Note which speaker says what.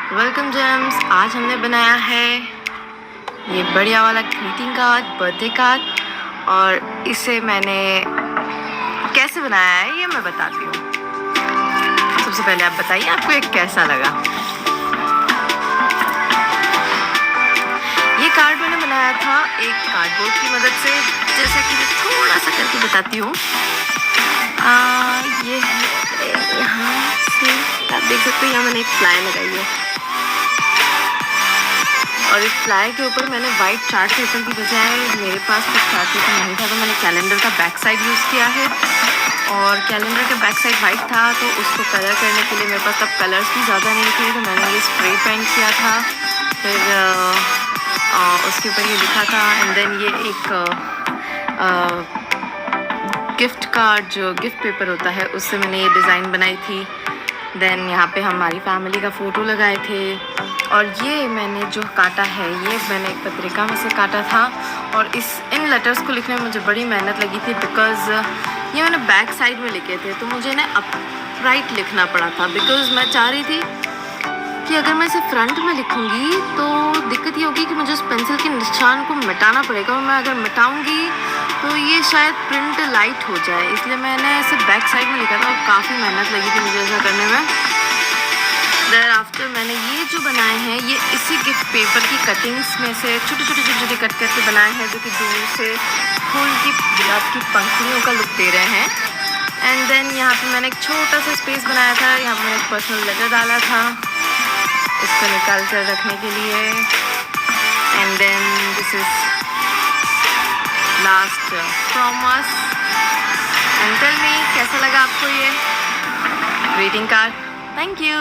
Speaker 1: Welcome James. आज हमने बनाया है ये बढ़िया वाला ग्रीटिंग कार्ड, बर्थडे कार्ड, और इसे मैंने कैसे बनाया है ये मैं बताती हूँ। सबसे पहले आप बताइए आपको ये कैसा लगा। ये कार्ड मैंने बनाया था एक कार्डबोर्ड की मदद से, जैसा कि मैं थोड़ा सा करके बताती हूँ। ये है यहाँ से आप देख सकते हो, यहाँ मैंने एक प्लाई लगाई है और इस प्लाई के ऊपर मैंने वाइट चार्ट पेपर की बजाय, मेरे पास कुछ चार्ट पेपर नहीं था तो मैंने कैलेंडर का बैक साइड यूज़ किया है। और कैलेंडर का बैक साइड वाइट था तो उसको कलर करने के लिए मेरे पास तब कलर्स भी ज़्यादा नहीं थे, तो मैंने ये स्प्रे पेंट किया था। फिर उसके ऊपर ये लिखा था, एंड देन ये एक गिफ्ट कार्ड जो गिफ्ट पेपर होता है उससे मैंने ये डिज़ाइन बनाई थी। देन यहाँ पे हमारी फैमिली का फ़ोटो लगाए थे। और ये मैंने जो काटा है ये मैंने एक पत्रिका में से काटा था, और इन लेटर्स को लिखने में मुझे बड़ी मेहनत लगी थी, बिकॉज़ ये मैंने बैक साइड में लिखे थे तो मुझे ना अपराइट लिखना पड़ा था, बिकॉज़ मैं चाह रही थी कि अगर मैं इसे फ्रंट में लिखूँगी तो दिक्कत ये होगी कि मुझे उस पेंसिल के निशान को मिटाना पड़ेगा, और मैं अगर मिटाऊँगी तो ये शायद प्रिंट लाइट हो जाए, इसलिए मैंने इसे बैक साइड में लिखा था और काफ़ी मेहनत लगी थी मुझे ऐसा करने में। देयर आफ्टर मैंने ये जो बनाए हैं ये इसी गिफ्ट पेपर की कटिंग्स में से छोटे कट करके बनाए हैं, जो कि दूर से फूल की गुलाब की पंखुड़ियों का लुक दे रहे हैं। एंड देन यहाँ पे मैंने एक छोटा सा स्पेस बनाया था, यहाँ पे मैंने एक पर्सनल लेटर डाला था इसको निकाल कर रखने के लिए। And then this is last from us, and tell me कैसा लगा आपको ये ग्रीटिंग कार्ड। Thank you.